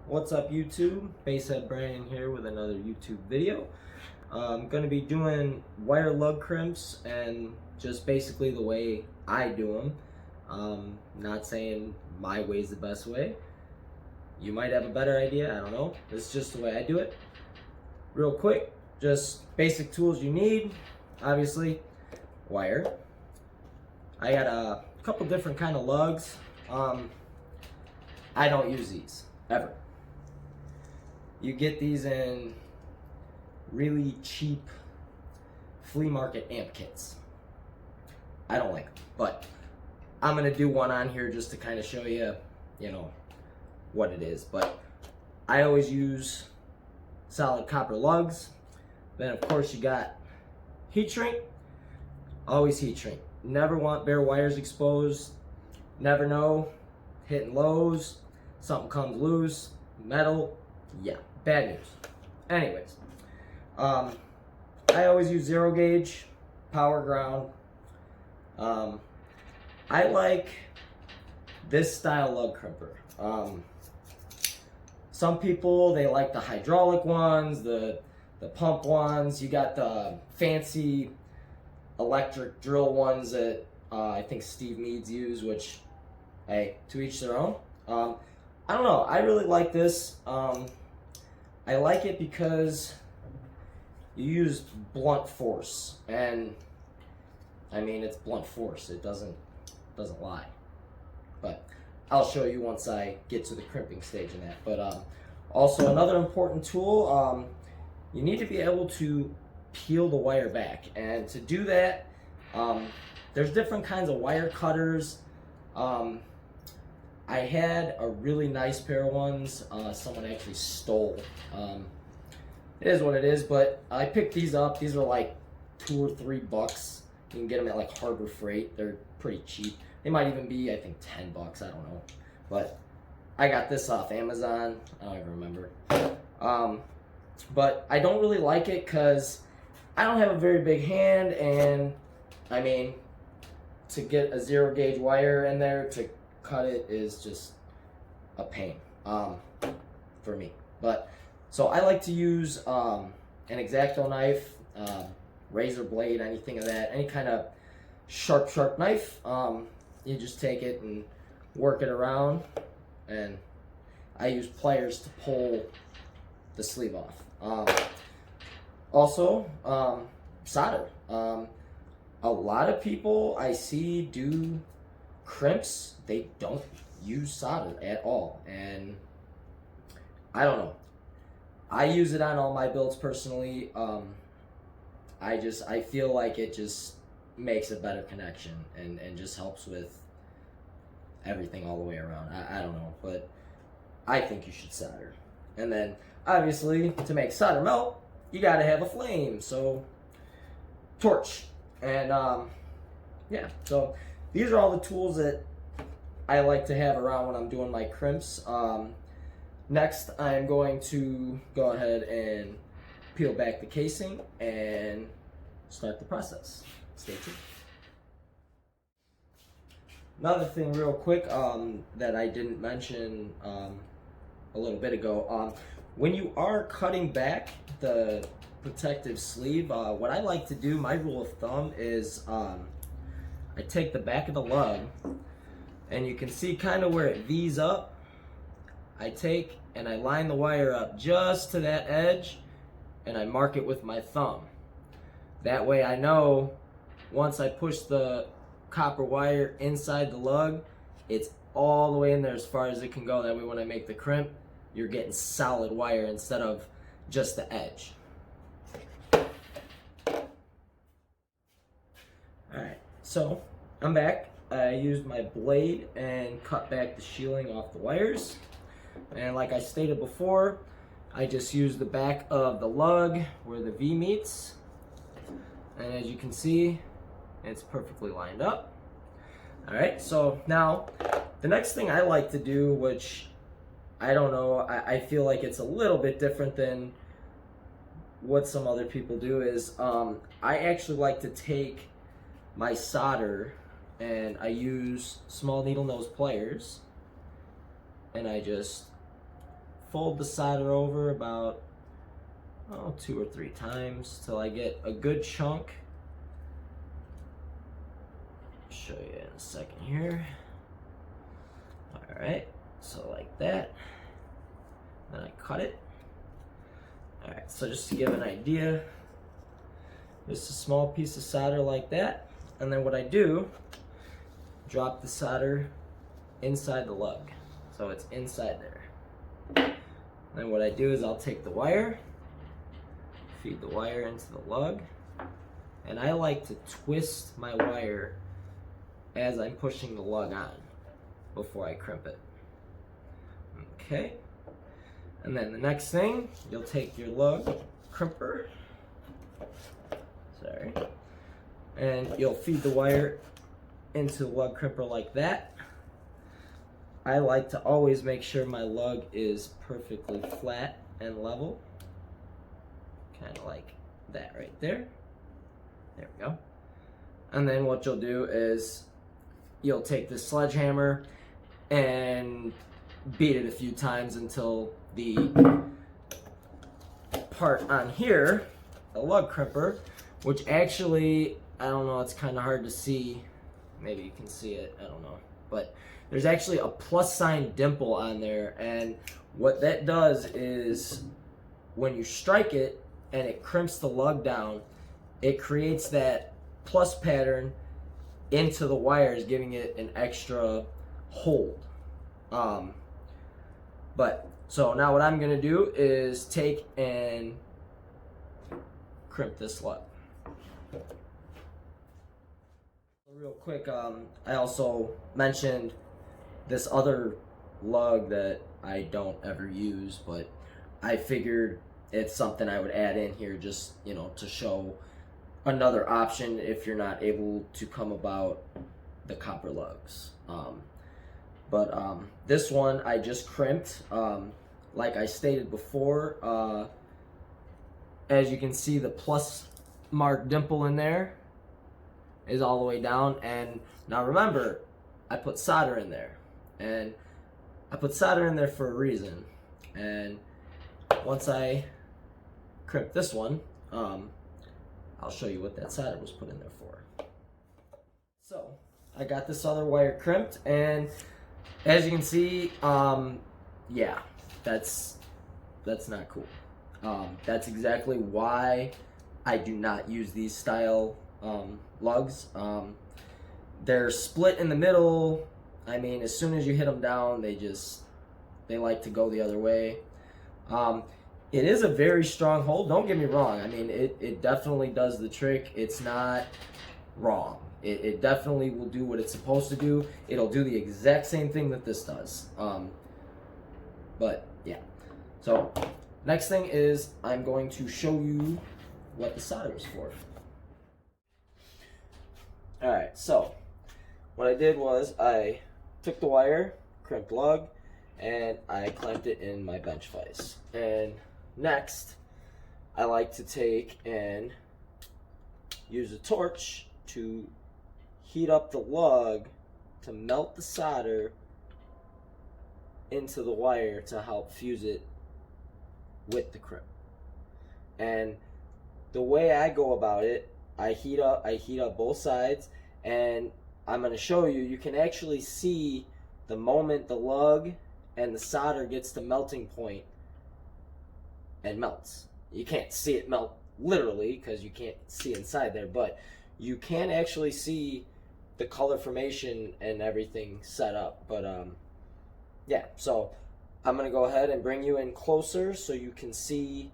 What's up YouTube? Bassheadbrandon here with another YouTube video. I'm going to be doing wire lug crimps and just basically the way I do them. Not saying my way is the best way. You might have a better idea, I don't know. This is just the way I do it. Real quick, just basic tools you need. Obviously, wire. I got a couple different kind of lugs. I don't use these, ever. You get these in really cheap flea market amp kits. I don't like them, but I'm gonna do one on here just to kind of show you, what it is. But I always use solid copper lugs. Then of course you got heat shrink. Always heat shrink. Never want bare wires exposed. Never know, hitting lows, something comes loose, metal. Yeah, bad news. Anyways, I always use 0 gauge, power ground. I like this style lug crimper. Some people, they like the hydraulic ones, the pump ones. You got the fancy electric drill ones that I think Steve Meads use, which, hey, to each their own. I don't know, I really like this. I like it because you use blunt force, and I mean, it's blunt force. It doesn't lie. But I'll show you once I get to the crimping stage in that. But also another important tool, you need to be able to peel the wire back, and to do that, there's different kinds of wire cutters. I had a really nice pair of ones. Someone actually stole. It is what it is, but I picked these up. These are like $2 or $3. You can get them at like Harbor Freight. They're pretty cheap. They might even be, I think, $10. I don't know. But I got this off Amazon. I don't even remember. But I don't really like it because I don't have a very big hand, and I mean, to get a 0 gauge wire in there to cut it is just a pain for me. But so I like to use an X-Acto knife, razor blade, anything of that, any kind of sharp knife. You just take it and work it around, and I use pliers to pull the sleeve off. Also, solder. A lot of people I see do crimps. They don't use solder at all, and I don't know. I use it on all my builds personally. I feel like it just makes a better connection and just helps with everything all the way around. I don't know, but I think you should solder. And then obviously, to make solder melt, you gotta have a flame, so torch. And yeah, so these are all the tools that I like to have around when I'm doing my crimps. Next, I'm going to go ahead and peel back the casing and start the process. Stay tuned. Another thing real quick that I didn't mention a little bit ago, when you are cutting back the protective sleeve, what I like to do, my rule of thumb is I take the back of the lug, and you can see kind of where it V's up. I take and I line the wire up just to that edge, and I mark it with my thumb. That way I know once I push the copper wire inside the lug, it's all the way in there as far as it can go. That way when I make the crimp, you're getting solid wire instead of just the edge. Alright, so I'm back. I used my blade and cut back the shielding off the wires. And like I stated before, I just used the back of the lug where the V meets. And as you can see, it's perfectly lined up. Alright, so now the next thing I like to do, which I don't know, I feel like it's a little bit different than what some other people do, is I actually like to take my solder and I use small needle nose pliers, and I just fold the solder over about 2 or 3 times till I get a good chunk. I'll show you in a second here. Alright, so like that. Then I cut it. Alright, so just to give an idea, just a small piece of solder like that. And then what I do, drop the solder inside the lug. So it's inside there. Then what I do is I'll take the wire, feed the wire into the lug, and I like to twist my wire as I'm pushing the lug on before I crimp it. Okay. And then the next thing, you'll take your lug crimper, and you'll feed the wire into the lug crimper like that. I like to always make sure my lug is perfectly flat and level. Kind of like that right there. There we go. And then what you'll do is you'll take this sledgehammer and beat it a few times until the part on here, the lug crimper, which actually, I don't know, it's kind of hard to see. Maybe you can see it, I don't know. But there's actually a plus sign dimple on there, and what that does is when you strike it and it crimps the lug down, it creates that plus pattern into the wires, giving it an extra hold. So now what I'm gonna do is take and crimp this lug. Real quick, I also mentioned this other lug that I don't ever use, but I figured it's something I would add in here just, to show another option if you're not able to come about the copper lugs. This one I just crimped, like I stated before. As you can see, the plus mark dimple in there is all the way down, and now remember, I put solder in there, and I put solder in there for a reason. And once I crimp this one, I'll show you what that solder was put in there for. So I got this other wire crimped, and as you can see, yeah, that's not cool. That's exactly why I do not use these style lugs. They're split in the middle. I mean, as soon as you hit them down, they like to go the other way. It is a very strong hold, don't get me wrong. I mean, it definitely does the trick. It's not wrong. It definitely will do what it's supposed to do. It'll do the exact same thing that this does. But yeah. So next thing is I'm going to show you what the solder is for. Alright, so what I did was I took the wire, crimped lug, and I clamped it in my bench vise. And next, I like to take and use a torch to heat up the lug to melt the solder into the wire to help fuse it with the crimp. And the way I go about it, I heat up both sides, and I'm going to show you. You can actually see the moment the lug and the solder gets to melting point and melts. You can't see it melt literally because you can't see inside there, but you can actually see the color formation and everything set up. But yeah, so I'm going to go ahead and bring you in closer so you can see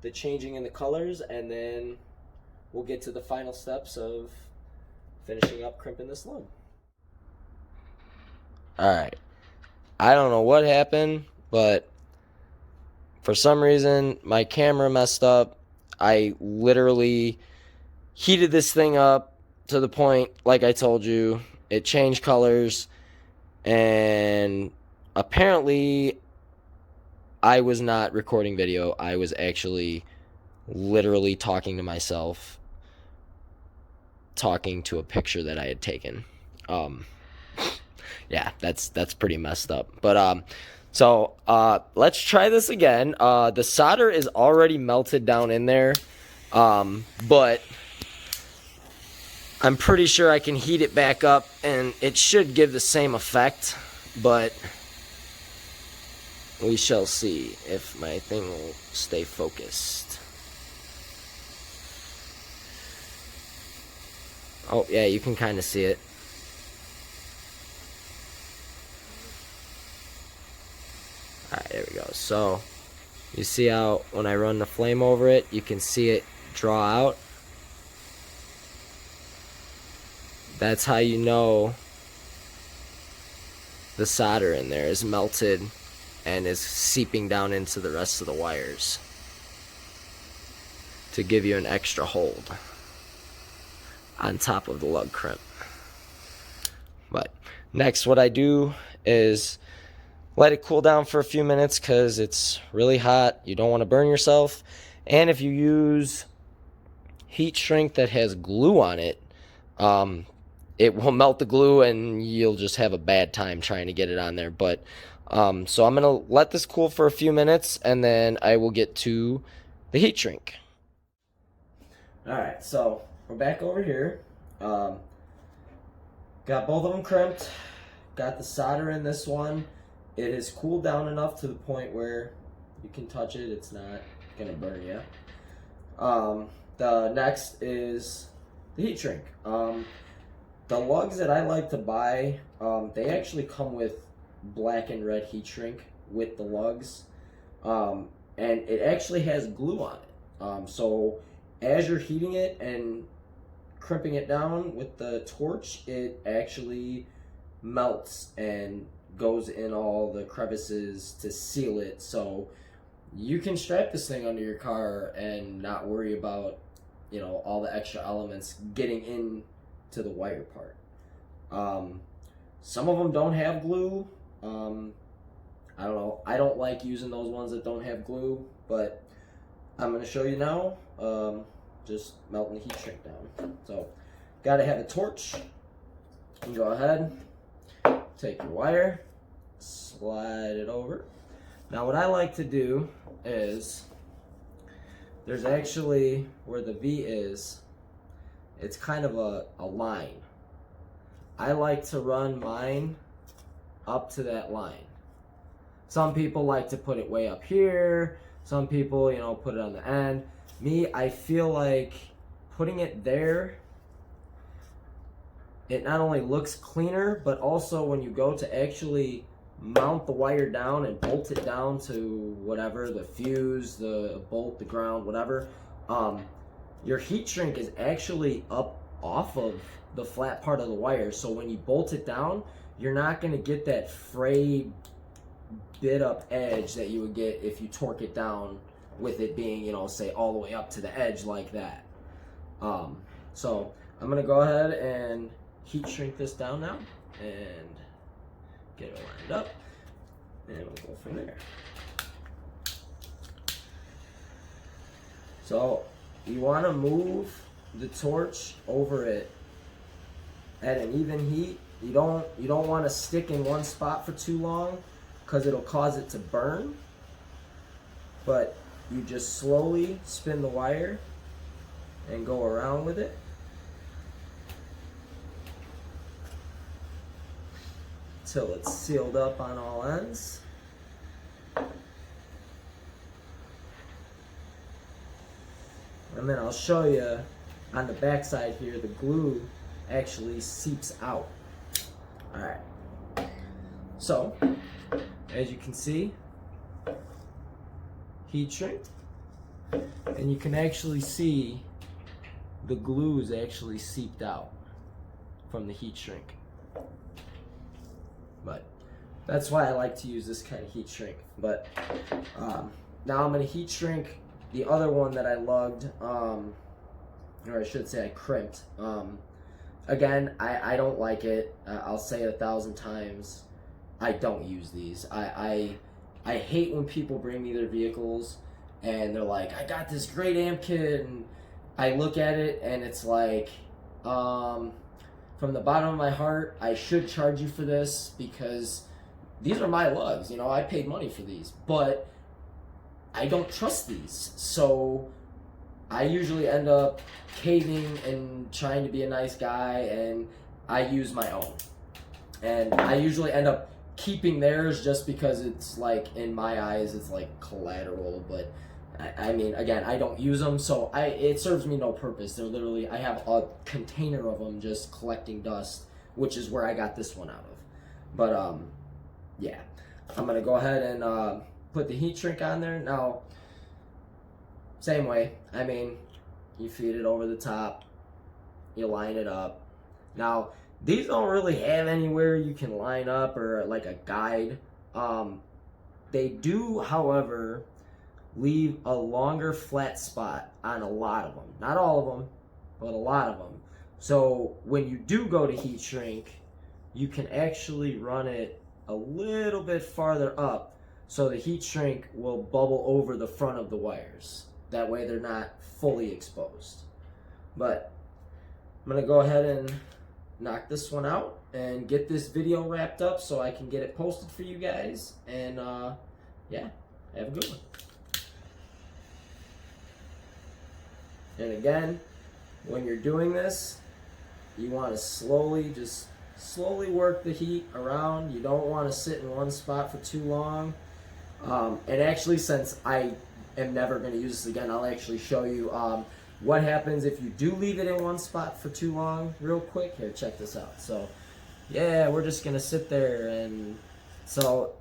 the changing in the colors, and then we'll get to the final steps of finishing up crimping this lug. Alright, I don't know what happened, but for some reason my camera messed up. I literally heated this thing up to the point, like I told you, it changed colors, and apparently I was not recording video. I was actually literally talking to myself, talking to a picture that I had taken. Yeah, that's pretty messed up. But So let's try this again. The solder is already melted down in there, but I'm pretty sure I can heat it back up and it should give the same effect, but we shall see if my thing will stay focused. Oh yeah, you can kind of see it. Alright, there we go. So you see how when I run the flame over it, you can see it draw out. That's how you know the solder in there is melted and is seeping down into the rest of the wires to give you an extra hold on top of the lug crimp. But next, what I do is let it cool down for a few minutes because it's really hot. You don't want to burn yourself. And if you use heat shrink that has glue on it, it will melt the glue and you'll just have a bad time trying to get it on there. But so I'm going to let this cool for a few minutes and then I will get to the heat shrink. Alright, so we're back over here. Got both of them crimped. Got the solder in this one. It has cooled down enough to the point where you can touch it. It's not going to burn you. The next is the heat shrink. The lugs that I like to buy, they actually come with black and red heat shrink with the lugs. And it actually has glue on it. So as you're heating it and crimping it down with the torch, it actually melts and goes in all the crevices to seal it, so you can strap this thing under your car and not worry about, you know, all the extra elements getting in to the wire part. Some of them don't have glue. I don't know. I don't like using those ones that don't have glue, but I'm going to show you now. Just melting the heat shrink down. So, got to have a torch. You can go ahead. Take your wire, slide it over. Now what I like to do is, there's actually, where the V is, it's kind of a line. I like to run mine up to that line. Some people like to put it way up here. Some people, you know, put it on the end. Me, I feel like putting it there, it not only looks cleaner, but also when you go to actually mount the wire down and bolt it down to whatever, the fuse, the bolt, the ground, whatever, your heat shrink is actually up off of the flat part of the wire. So when you bolt it down, you're not going to get that frayed, bit up edge that you would get if you torque it down with it being, you know, say all the way up to the edge like that. So I'm going to go ahead and heat shrink this down now and get it lined up, and we'll go from there. So you want to move the torch over it at an even heat. You don't want to stick in one spot for too long because it'll cause it to burn. But you just slowly spin the wire and go around with it till it's sealed up on all ends. And then I'll show you on the back side here, the glue actually seeps out. Alright, so as you can see, heat shrink, and you can actually see the glue is actually seeped out from the heat shrink. But that's why I like to use this kind of heat shrink. But now I'm going to heat shrink the other one that I lugged, or I should say I crimped. Again, I don't like it. I'll say it 1,000 times. I don't use these. I hate when people bring me their vehicles and they're like, I got this great amp kit, and I look at it and it's like, from the bottom of my heart, I should charge you for this because these are my lugs, you know, I paid money for these, but I don't trust these. So I usually end up caving and trying to be a nice guy, and I use my own. And I usually end up keeping theirs just because it's like, in my eyes, it's like collateral, but I mean, again, I don't use them, so it serves me no purpose. They're literally, I have a container of them just collecting dust, which is where I got this one out of. But yeah, I'm gonna go ahead and put the heat shrink on there. Now, same way, I mean, you feed it over the top, you line it up. Now, these don't really have anywhere you can line up or like a guide. They do, however, leave a longer flat spot on a lot of them. Not all of them, but a lot of them. So when you do go to heat shrink, you can actually run it a little bit farther up so the heat shrink will bubble over the front of the wires. That way they're not fully exposed. But I'm gonna go ahead and knock this one out and get this video wrapped up so I can get it posted for you guys. And yeah, have a good one. And again, when you're doing this, you want to slowly work the heat around. You don't want to sit in one spot for too long. And actually, since I am never going to use this again, I'll actually show you what happens if you do leave it in one spot for too long. Real quick, here, check this out. So, yeah, we're just going to sit there, and so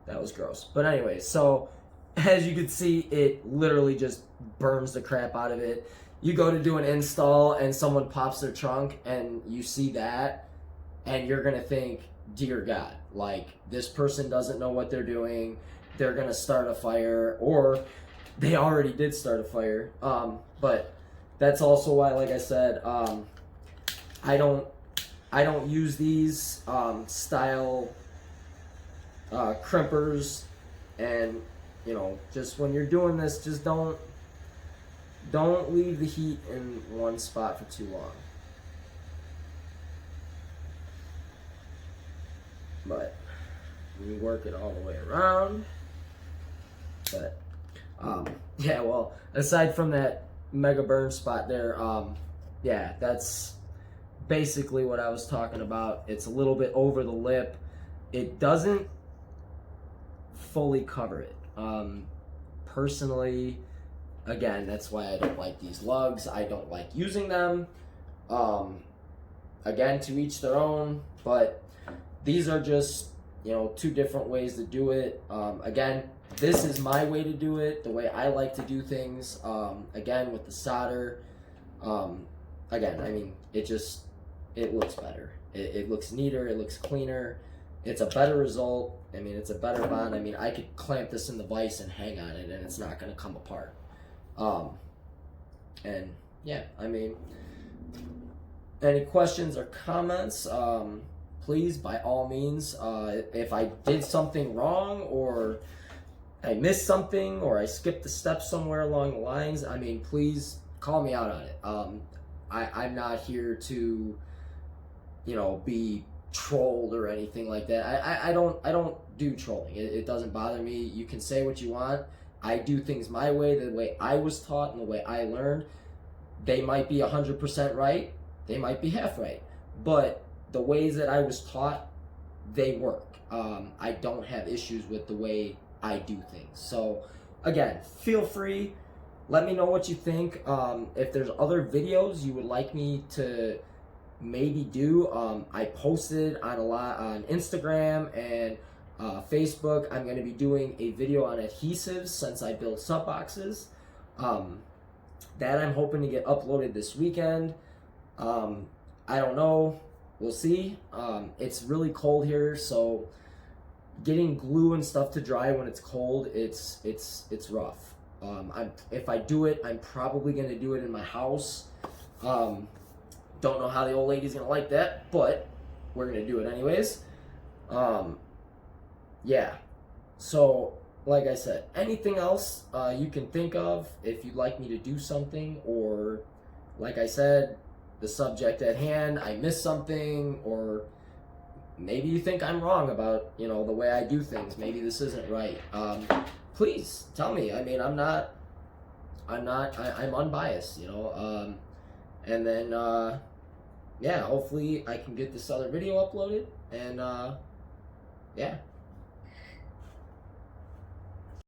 that was gross. But anyway, so as you can see, it literally just burns the crap out of it. You go to do an install and someone pops their trunk and you see that, and you're gonna think, dear God, like, this person doesn't know what they're doing. They're gonna start a fire, or they already did start a fire. But that's also why, like I said, I don't use these style crimpers. And you know, just when you're doing this, just don't leave the heat in one spot for too long. But you work it all the way around. But yeah, well, aside from that mega burn spot there, yeah, that's basically what I was talking about. It's a little bit over the lip. It doesn't fully cover it. Personally, again, that's why I don't like these lugs. I don't like using them. Again, to each their own, but these are just, you know, two different ways to do it. Again, this is my way to do it, the way I like to do things. Again, with the solder. Again, I mean, it looks better. It looks neater, it looks cleaner. It's a better result. I mean, it's a better bond. I mean, I could clamp this in the vise and hang on it, and it's not going to come apart. And yeah, I mean, any questions or comments, please, by all means. If I did something wrong, or I missed something, or I skipped a step somewhere along the lines, I mean, please call me out on it. I'm not here to, you know, be trolled or anything like that. I don't do trolling. It doesn't bother me. You can say what you want. I do things my way, the way I was taught and the way I learned. They might be 100% right. They might be half right. But the ways that I was taught, they work. I don't have issues with the way I do things. So again, feel free. Let me know what you think. If there's other videos you would like me to maybe do, I posted on a lot on Instagram and Facebook. I'm going to be doing a video on adhesives since I built sub boxes. That I'm hoping to get uploaded this weekend. I don't know. We'll see. It's really cold here, so getting glue and stuff to dry when it's cold, it's rough. If I do it, I'm probably going to do it in my house. Don't know how the old lady's gonna like that, but we're gonna do it anyways. Yeah, so like I said, anything else you can think of, if you'd like me to do something, or like I said, the subject at hand, I missed something, or maybe you think I'm wrong about, you know, the way I do things. Maybe this isn't right. Please tell me. I mean, I'm unbiased, you know. And then, yeah, hopefully I can get this other video uploaded. And, yeah.